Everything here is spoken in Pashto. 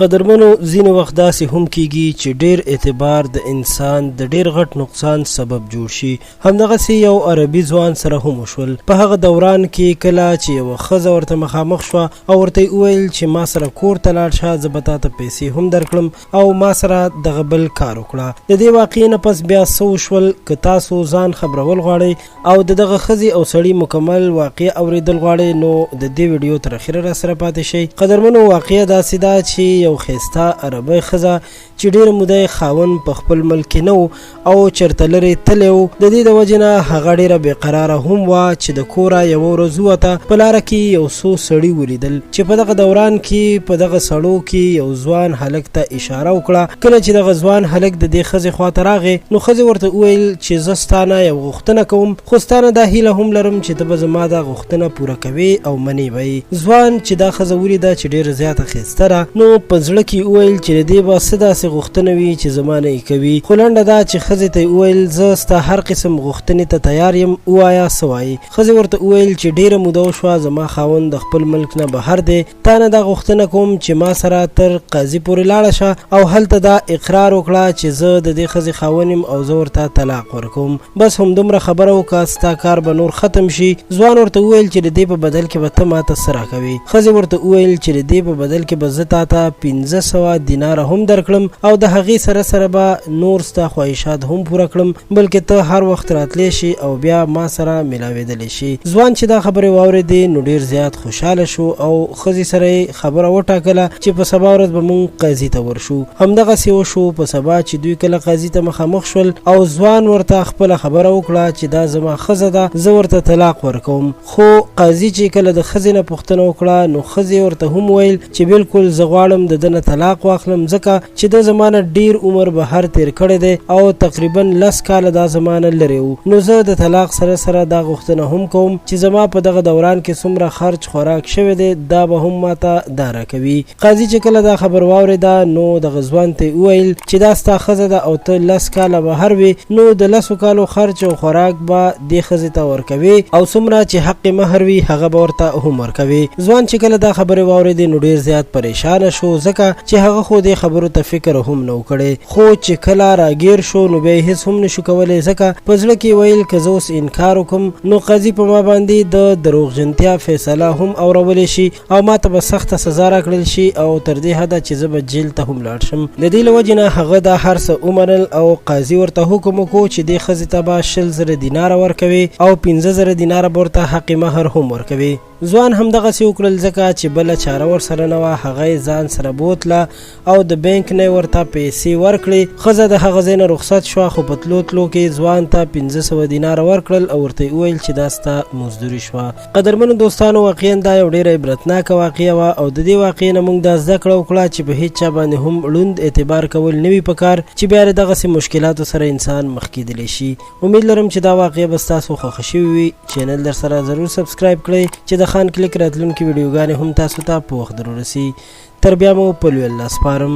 قدرمنو ځینې وخت داسې هم کیږي چې ډیر اعتبار د انسان د ډیر غټ نقصان سبب جوړ شي. همدغسې یو عربي ځوان سره هم وشول. په هغه دوران کې کله چې یوه ښځه ورته مخامخ شوه او ورته وویل چې ما سره کور ته لاړ شه، زه به تا ته پیسې هم درکړم او ما سره دغه بل کار وکړه. د دې واقعې نه پس بیا څه وشول؟ که تاسو ځان خبرول غواړئ او د دغه ښځې او سړي مکمل واقعه اوریدل غواړئ نو د دې ویډیو تر اخره را سره پاتې شئ. قدرمنو واقعه داسې ده چې یو ښایسته عربی ښځه چې ډېره موده یې خاوند په خپل ملک کې نه و او چېرته لرې تللی و، د دې د وجې نه هغه ډېره بېقراره هم وه چې د کوره یوه ورځ ووته. په لاره کې یو څو سړي ولیدل چې په دغه دوران کې په دغه سړو کې یو ځوان هلک ته اشاره وکړه. کله چې دغه ځوان هلک د دې ښځې خواته راغی نو ښځې ورته وویل چې زه ستا نه یو غوښتنه کوم، خو ستا نه دا هیله هم لرم چې ته به زما دا غوښتنه پوره کوې او منې به یې. ځوان چې دا ښځه ولیده چې ډېره زیاته ښایسته ده نو په زړه کې وویل چې د دې به څه داسې غوښتنه وي چې زما نه یې کوي. خو لنډه دا چې ښځې ته یې وویل زه ستا هر قسم غوښتنې ته تیار یم، ووایه څه وایي. ښځې ورته وویل چې ډېره موده وشوه زما خاوند د خپل ملک نه بهر دی، تا نه دا غوښتنه کوم چې ما سره تر قاضي پورې لاړه شه او هلته دا اقرار وکړه چې زه د دې ښځې خاوند یم او زه ورته طلاق ورکوم. بس همدومره خبره وکړه، ستا کار به نور ختم شي. ځوان ورته وویل چې د دې په بدل کې به ته ما ته څه راکوې؟ ښځې ورته وویل چې د دې په بدل کې به زه تا ته 1500 دیناره هم درکړم او د هغې سره سره به نور ستا خواهشات هم پوره کړم، بلکې ته هر وخت راتلی شي او بیا ما سره ملاوېدلی شي. ځوان چې دا خبرې واورېدې نو ډېر زیات خوشحاله شو او ښځې سره یې خبره وټاکله چې په سبا ورځ به مونږ قاضي ته ورشو. همدغسې وشو. په سبا چې دوی کله قاضي ته مخامخ شول او ځوان ورته خپله خبره وکړه چې دا زما ښځه ده، زه ورته طلاق ورکوم. خو قاضي چې کله د ښځې نه پوښتنه وکړه نو ښځې ورته هم ویل چې بلکل زه غواړم د ده نه طلاق واخلم ځکه چې د زما نه ډېر عمر بهر تیر کړی دی او تقریبا 10 کاله دا زما نه لرې و. نو زه د طلاق سره سره دا غوښتنه هم کوم چې زما په دغه دوران کې څومره خرچ خوراک شوی دی دا به هم ماته دا راکوي. قاضي چې کله دا خبر واورېده نو دغه ځوان ته وویل چې دا ستا ښځه ده او ته 10 کاله بهر وې نو د 10 کالو خرچ او خوراک به دې ښځې ته ورکوي او څومره چې حق مهر وي هغه به ورته هم ورکوي. ځوان چې کله دا خبرې واورېدې نو ډېر زیات پریشانه شو ځکه چې هغه خو دې خبرو ته فکر هم نه و کړی. خو چې کله راګیر شو نو بیا یې هېڅ هم نشو کولی ځکه په زړه کې ویل که زه اوس انکار وکړم نو قاضي په ما باندې د دروغجنتیا فیصله هم اورولی شي او ما ته به سخته سزا راکړل شي او تر دې حده چې زه به جیل ته هم لاړ شم. د دې له وجې نه هغه دا هر څه ومنل او قاضي ورته حکم وکړو چې دې ښځې ته به 20,000 دیناره ورکوي او 15,000 دیناره به ورته حق مهر هم ورکوي. ځوان همدغسې وکړل ځکه چې بله چاره ورسره نه وه. هغه یې ځان سره بوتله او د بینک نه یې ورته پیسې ورکړې. ښځه د هغه ځای نه رخصت شوه خو په تلو تلو کې ځوان ته 1500 دیناره ورکړل او ورته یې وویل چې دا ستا مزدوري شوه. قدرمنو دوستانو واقعا دا یو ډېره عبرتناکه واقعه وه او د دې واقعې نه موږ دا زده کړه وکړه چې په هېڅ چا باندې هم ړوند اعتبار کول نه وي پکار چې بیا دغسې مشکلاتو سره انسان مخ کېدلی شي. امید لرم چې دا واقعه به ستاسو خوښه شوې وي. چینل در سره ضرور سبسکرایب کړئ چې د خان کلیک راتلونکي ویډیوګانې هم تاسو ته په وخت در ورسي. تر بیا مو په لوی الله سپارم.